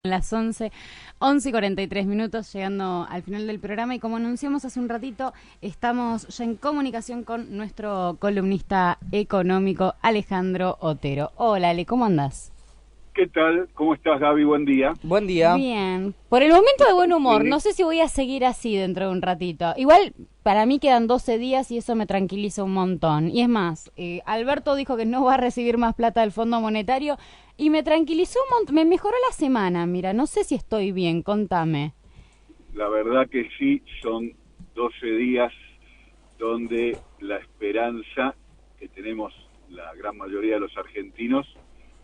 Las 11:43 llegando al final del programa y como anunciamos hace un ratito, estamos ya en comunicación con nuestro columnista económico Alejandro Otero. Hola Ale, ¿cómo andás? ¿Qué tal? ¿Cómo estás, Gaby? Buen día. Buen día. Bien, por el momento de buen humor, no sé si voy a seguir así dentro de un ratito. Igual para mí quedan 12 días y eso me tranquiliza un montón. Y es más, Alberto dijo que no va a recibir más plata del Fondo Monetario y me tranquilizó un montón, me mejoró la semana, mira, no sé si estoy bien, contame. La verdad que sí, son 12 días donde la esperanza que tenemos la gran mayoría de los argentinos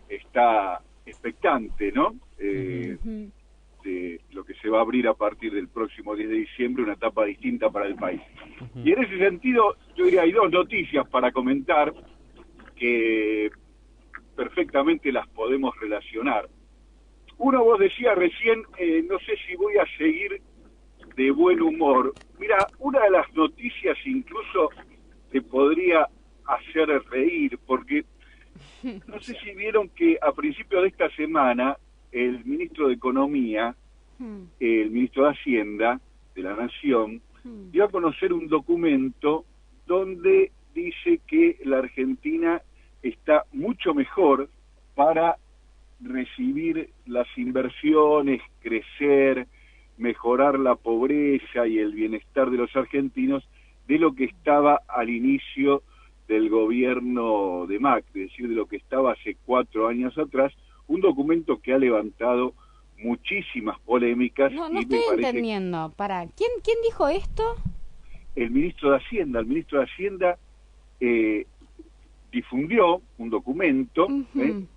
está expectante, ¿no? De lo que se va a abrir a partir del próximo 10 de diciembre, una etapa distinta para el país. Y en ese sentido, yo diría, hay dos noticias para comentar que perfectamente las podemos relacionar. Uno, vos decías recién, no sé si voy a seguir de buen humor. Mira, una de las noticias incluso te podría hacer reír, porque no sé si vieron que a principios de esta semana el ministro de Economía, el ministro de Hacienda de la Nación, dio a conocer un documento donde dice que la Argentina está mucho mejor para recibir las inversiones, crecer, mejorar la pobreza y el bienestar de los argentinos de lo que estaba al inicio del gobierno de Macri, es decir, de lo que estaba hace 4 años atrás, un documento que ha levantado muchísimas polémicas. No y estoy me parece entendiendo, ¿quién dijo esto? el ministro de Hacienda difundió un documento,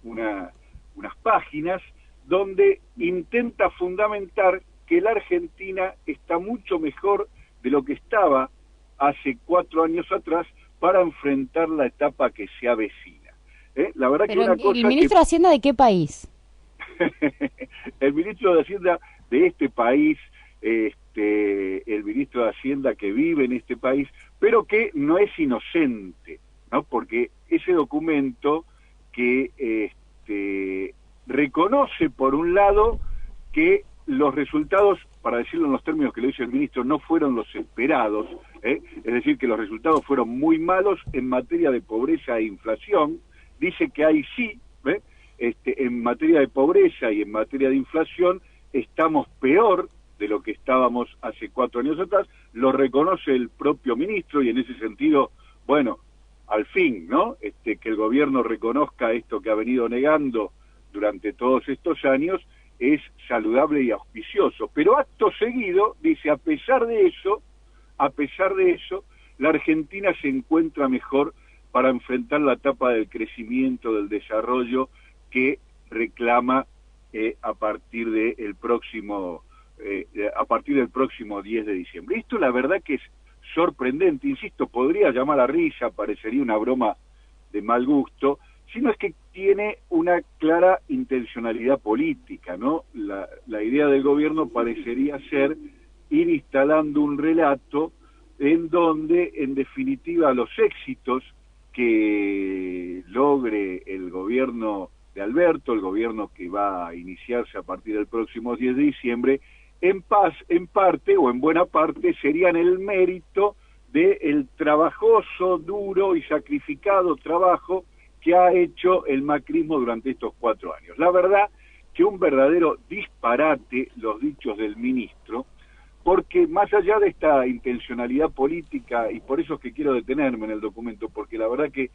unas páginas, donde intenta fundamentar que la Argentina está mucho mejor de lo que estaba hace 4 años atrás para enfrentar la etapa que se avecina. La verdad Pero que una cosa ¿el ministro de Hacienda de qué país? el ministro de Hacienda de este país, el ministro de Hacienda que vive en este país, pero que no es inocente, ¿no? Porque ese documento que reconoce, por un lado, que los resultados, para decirlo en los términos que lo dice el ministro, no fueron los esperados, es decir, que los resultados fueron muy malos en materia de pobreza e inflación. Dice que ahí sí, en materia de pobreza y en materia de inflación estamos peor de lo que estábamos hace 4 años atrás, lo reconoce el propio ministro y en ese sentido, bueno, al fin, ¿no? Que el gobierno reconozca esto que ha venido negando durante todos estos años es saludable y auspicioso, pero acto seguido dice, a pesar de eso, la Argentina se encuentra mejor para enfrentar la etapa del crecimiento, del desarrollo que reclama a partir del próximo 10 de diciembre. Esto la verdad que es sorprendente, insisto, podría llamar a risa, parecería una broma de mal gusto, sino es que tiene una clara intencionalidad política, ¿no? La idea del gobierno parecería ser ir instalando un relato en donde, en definitiva, los éxitos que logre el gobierno de Alberto, el gobierno que va a iniciarse a partir del próximo 10 de diciembre, en parte o en buena parte serían el mérito del trabajoso, duro y sacrificado trabajo que ha hecho el macrismo durante estos 4 años. La verdad que un verdadero disparate los dichos del ministro, porque más allá de esta intencionalidad política, y por eso es que quiero detenerme en el documento, porque la verdad que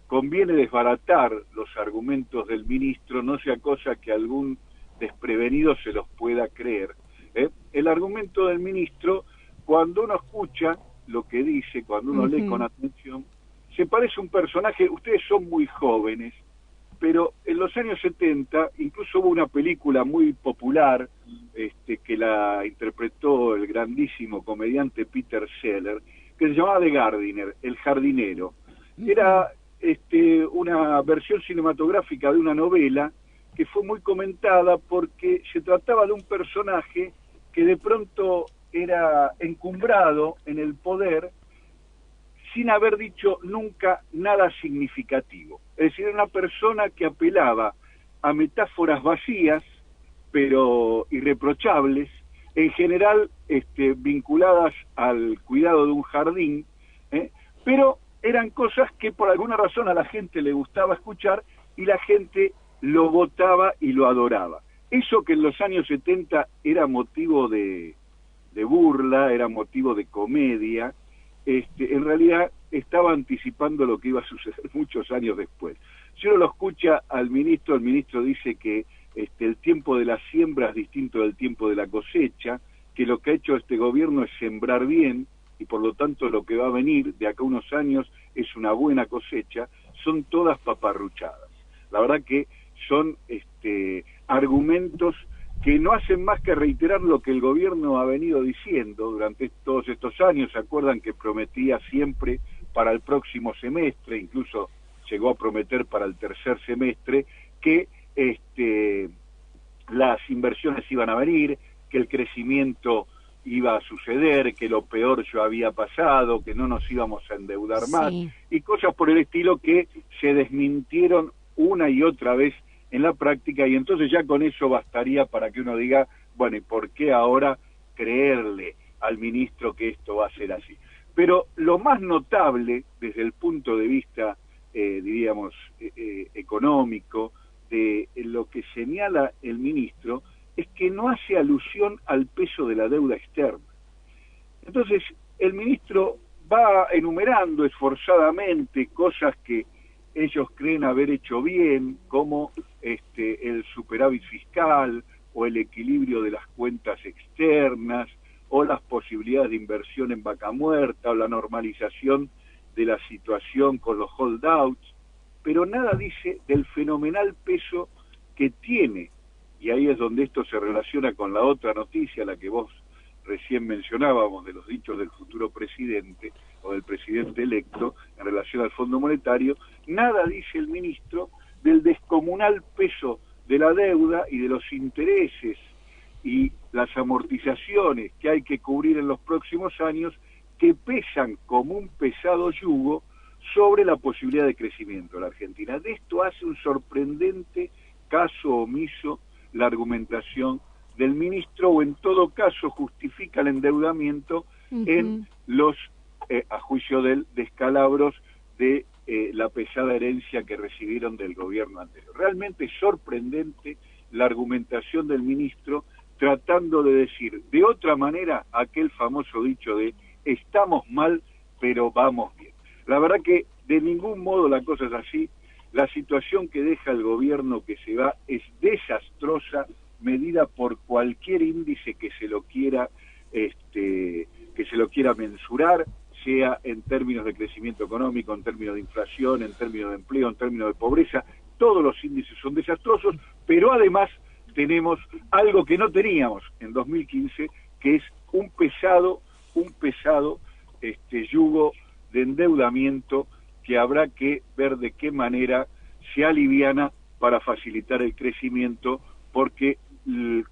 conviene desbaratar los argumentos del ministro, no sea cosa que algún desprevenido se los pueda creer. El argumento del ministro, cuando uno escucha lo que dice, cuando uno lee con atención, se parece a un personaje. Ustedes son muy jóvenes, pero en los años 70 incluso hubo una película muy popular que la interpretó el grandísimo comediante Peter Sellers, que se llamaba The Gardener, El jardinero. Era una versión cinematográfica de una novela que fue muy comentada porque se trataba de un personaje que de pronto era encumbrado en el poder sin haber dicho nunca nada significativo. Es decir, era una persona que apelaba a metáforas vacías pero irreprochables, en general vinculadas al cuidado de un jardín, pero eran cosas que por alguna razón a la gente le gustaba escuchar y la gente lo votaba y lo adoraba. Eso que en los años 70 era motivo de burla, era motivo de comedia, en realidad estaba anticipando lo que iba a suceder muchos años después. Si uno lo escucha al ministro, el ministro dice que el tiempo de la siembra es distinto del tiempo de la cosecha, que lo que ha hecho este gobierno es sembrar bien, y por lo tanto lo que va a venir de acá a unos años es una buena cosecha. Son todas paparruchadas. La verdad que son argumentos que no hacen más que reiterar lo que el gobierno ha venido diciendo durante todos estos años. ¿Se acuerdan que prometía siempre para el próximo semestre, incluso llegó a prometer para el tercer semestre, que las inversiones iban a venir, que el crecimiento iba a suceder, que lo peor ya había pasado, que no nos íbamos a endeudar más, y cosas por el estilo que se desmintieron una y otra vez en la práctica, y entonces ya con eso bastaría para que uno diga, bueno, ¿y por qué ahora creerle al ministro que esto va a ser así? Pero lo más notable desde el punto de vista, diríamos, económico, de lo que señala el ministro, es que no hace alusión al peso de la deuda externa. Entonces, el ministro va enumerando esforzadamente cosas que ellos creen haber hecho bien, como el superávit fiscal, o el equilibrio de las cuentas externas, o las posibilidades de inversión en vaca muerta, o la normalización de la situación con los holdouts, pero nada dice del fenomenal peso que tiene, y ahí es donde esto se relaciona con la otra noticia, la que vos recién mencionábamos, de los dichos del futuro presidente, o del presidente electo, en relación al Fondo Monetario. Nada dice el ministro del descomunal peso de la deuda y de los intereses y las amortizaciones que hay que cubrir en los próximos años, que pesan como un pesado yugo sobre la posibilidad de crecimiento de la Argentina. De esto hace un sorprendente caso omiso la argumentación del ministro, o en todo caso justifica el endeudamiento en los, a juicio de él, descalabros de la pesada herencia que recibieron del gobierno anterior. Realmente sorprendente la argumentación del ministro, tratando de decir de otra manera aquel famoso dicho de estamos mal, pero vamos bien. La verdad que de ningún modo la cosa es así. La situación que deja el gobierno que se va es desastrosa, medida por cualquier índice que se lo quiera mensurar, sea en términos de crecimiento económico, en términos de inflación, en términos de empleo, en términos de pobreza. Todos los índices son desastrosos, pero además tenemos algo que no teníamos en 2015, que es un pesado yugo de endeudamiento que habrá que ver de qué manera se aliviana para facilitar el crecimiento, porque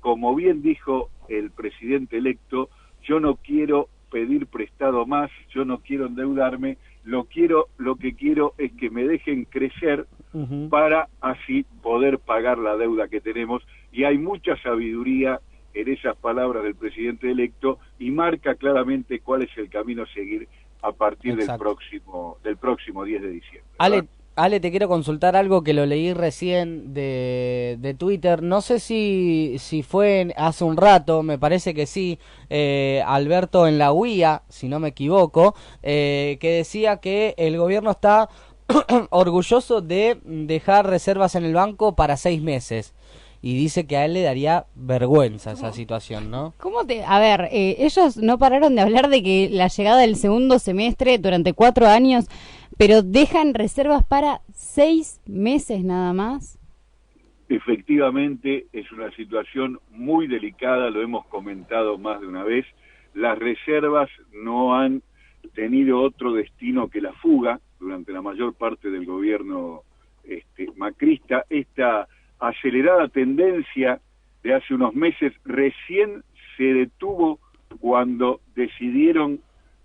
como bien dijo el presidente electo, yo no quiero pedir prestado más, yo no quiero endeudarme, lo que quiero es que me dejen crecer para así poder pagar la deuda que tenemos, y hay mucha sabiduría en esas palabras del presidente electo, y marca claramente cuál es el camino a seguir a partir del próximo 10 de diciembre. Ale, te quiero consultar algo que lo leí recién de Twitter. No sé si fue hace un rato, me parece que sí, Alberto en la UIA, si no me equivoco, que decía que el gobierno está orgulloso de dejar reservas en el banco para 6 meses. Y dice que a él le daría vergüenza esa situación, ¿no? A ver, ellos no pararon de hablar de que la llegada del segundo semestre durante 4 años, pero dejan reservas para 6 meses nada más. Efectivamente, es una situación muy delicada, lo hemos comentado más de una vez. Las reservas no han tenido otro destino que la fuga durante la mayor parte del gobierno macrista. Esta acelerada tendencia de hace unos meses recién se detuvo cuando decidieron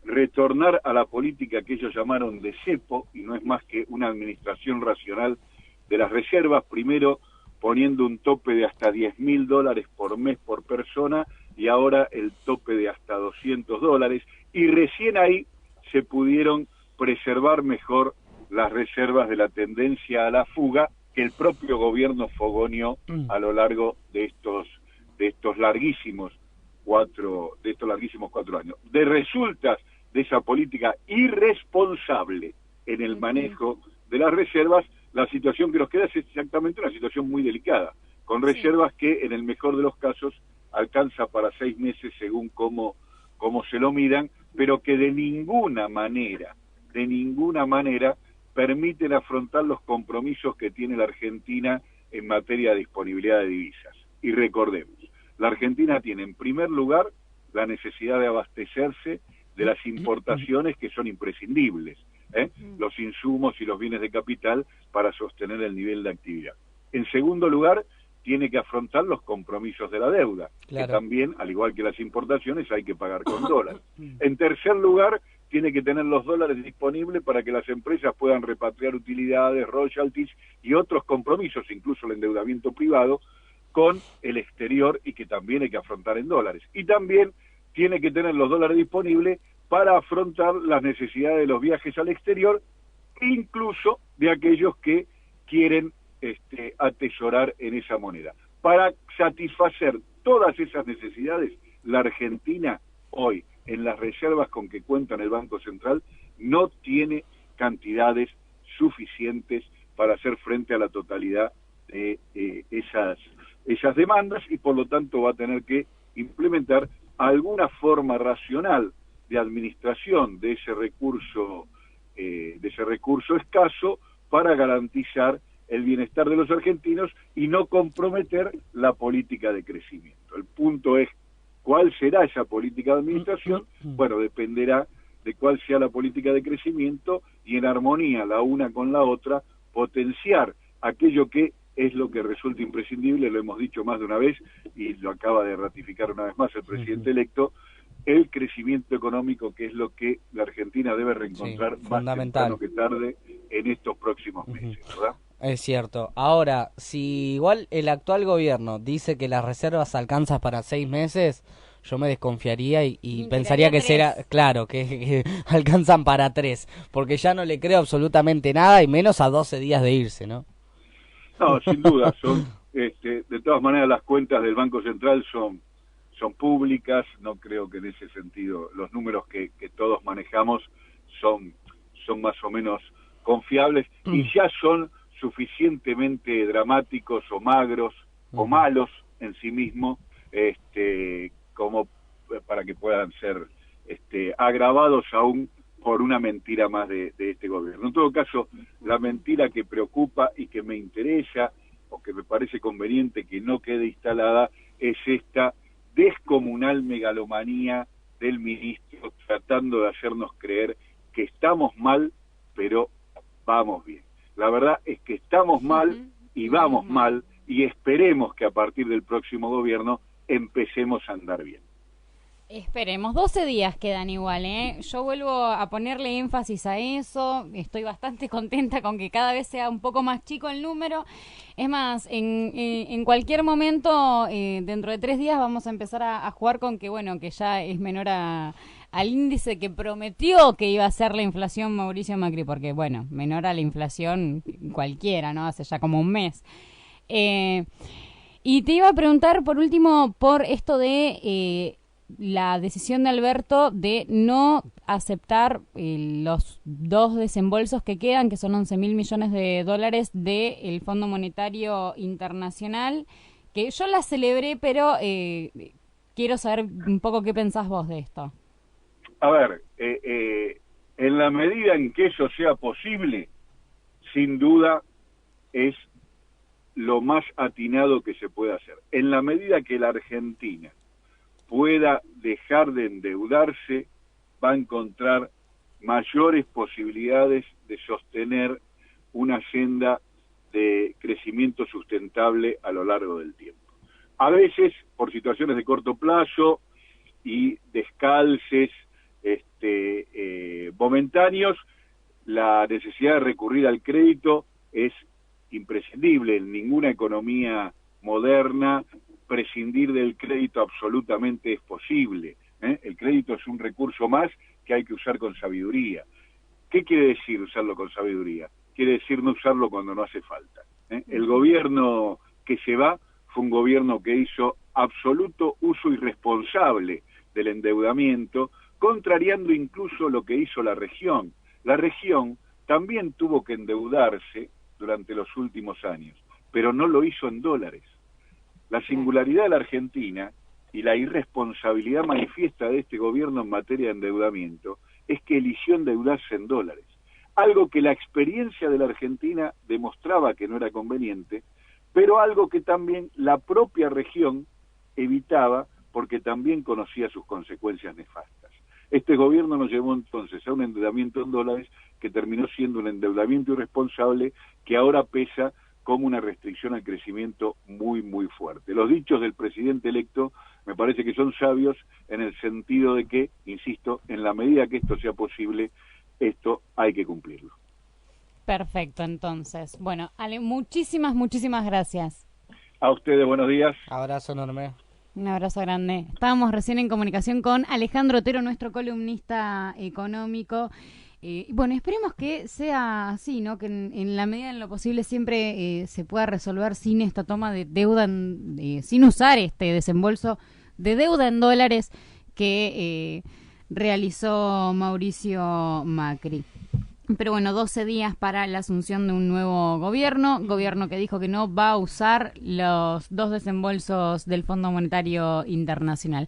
retornar a la política que ellos llamaron de cepo, y no es más que una administración racional de las reservas, primero poniendo un tope de hasta $10.000 por mes por persona y ahora el tope de hasta $200, y recién ahí se pudieron preservar mejor las reservas de la tendencia a la fuga que el propio gobierno fogoneó a lo largo de estos larguísimos 4 años. De resultas de esa política irresponsable en el manejo de las reservas, la situación que nos queda es exactamente una situación muy delicada, con reservas que en el mejor de los casos alcanza para 6 meses según cómo se lo midan, pero que de ninguna manera permiten afrontar los compromisos que tiene la Argentina en materia de disponibilidad de divisas. Y recordemos, la Argentina tiene en primer lugar la necesidad de abastecerse de las importaciones que son imprescindibles, los insumos y los bienes de capital para sostener el nivel de actividad. En segundo lugar, tiene que afrontar los compromisos de la deuda, que también, al igual que las importaciones, hay que pagar con dólares. En tercer lugar, tiene que tener los dólares disponibles para que las empresas puedan repatriar utilidades, royalties y otros compromisos, incluso el endeudamiento privado, con el exterior, y que también hay que afrontar en dólares. Y también tiene que tener los dólares disponibles para afrontar las necesidades de los viajes al exterior, incluso de aquellos que quieren atesorar en esa moneda. Para satisfacer todas esas necesidades, la Argentina hoy, en las reservas con que cuenta en el Banco Central, no tiene cantidades suficientes para hacer frente a la totalidad de esas demandas, y por lo tanto va a tener que implementar alguna forma racional de administración de ese recurso escaso para garantizar el bienestar de los argentinos y no comprometer la política de crecimiento. El punto es, ¿cuál será esa política de administración? Bueno, dependerá de cuál sea la política de crecimiento, y en armonía la una con la otra, potenciar aquello que es lo que resulta imprescindible, lo hemos dicho más de una vez y lo acaba de ratificar una vez más el presidente electo, el crecimiento económico, que es lo que la Argentina debe reencontrar más temprano que tarde en estos próximos meses, ¿verdad? Es cierto. Ahora, si igual el actual gobierno dice que las reservas alcanzan para 6 meses, yo me desconfiaría y pensaría que será, claro, que alcanzan para 3, porque ya no le creo absolutamente nada, y menos a 12 días de irse, ¿no? No, sin duda, de todas maneras las cuentas del Banco Central son públicas, no creo que en ese sentido los números que todos manejamos son más o menos confiables, y ya son suficientemente dramáticos o magros o malos en sí mismos, como para que puedan ser agravados aún por una mentira más de este gobierno. En todo caso, la mentira que preocupa y que me interesa, o que me parece conveniente que no quede instalada, es esta descomunal megalomanía del ministro tratando de hacernos creer que estamos mal, pero vamos bien. La verdad es que estamos mal y vamos mal, y esperemos que a partir del próximo gobierno empecemos a andar bien. Esperemos, 12 días quedan igual, ¿eh? Yo vuelvo a ponerle énfasis a eso, estoy bastante contenta con que cada vez sea un poco más chico el número. Es más, en cualquier momento, dentro de 3 días vamos a empezar a jugar con que, bueno, que ya es menor al índice que prometió que iba a ser la inflación Mauricio Macri, porque, bueno, menor a la inflación cualquiera, ¿no? Hace ya como un mes. Y te iba a preguntar, por último, por esto de la decisión de Alberto de no aceptar los 2 desembolsos que quedan, que son 11.000 millones de dólares del Fondo Monetario Internacional, que yo la celebré, pero quiero saber un poco qué pensás vos de esto. A ver, en la medida en que eso sea posible, sin duda es lo más atinado que se puede hacer. En la medida que la Argentina pueda dejar de endeudarse, va a encontrar mayores posibilidades de sostener una senda de crecimiento sustentable a lo largo del tiempo. A veces, por situaciones de corto plazo y descalces momentáneos, la necesidad de recurrir al crédito es imprescindible en ninguna economía moderna. Prescindir del crédito absolutamente es posible, ¿eh? El crédito es un recurso más que hay que usar con sabiduría. ¿Qué quiere decir usarlo con sabiduría? Quiere decir no usarlo cuando no hace falta, ¿eh? El gobierno que se va fue un gobierno que hizo absoluto uso irresponsable del endeudamiento, contrariando incluso lo que hizo la región. La región también tuvo que endeudarse durante los últimos años, pero no lo hizo en dólares. La singularidad de la Argentina y la irresponsabilidad manifiesta de este gobierno en materia de endeudamiento es que eligió endeudarse en dólares, algo que la experiencia de la Argentina demostraba que no era conveniente, pero algo que también la propia región evitaba porque también conocía sus consecuencias nefastas. Este gobierno nos llevó entonces a un endeudamiento en dólares que terminó siendo un endeudamiento irresponsable que ahora pesa como una restricción al crecimiento muy, muy fuerte. Los dichos del presidente electo me parece que son sabios en el sentido de que, insisto, en la medida que esto sea posible, esto hay que cumplirlo. Perfecto, entonces. Bueno, Ale, muchísimas gracias. A ustedes, buenos días. Abrazo enorme. Un abrazo grande. Estábamos recién en comunicación con Alejandro Otero, nuestro columnista económico. Bueno, esperemos que sea así, ¿no? Que en la medida de lo posible siempre se pueda resolver sin esta toma de deuda, sin usar este desembolso de deuda en dólares que realizó Mauricio Macri. Pero bueno, 12 días para la asunción de un nuevo gobierno que dijo que no va a usar los 2 desembolsos del Fondo Monetario Internacional.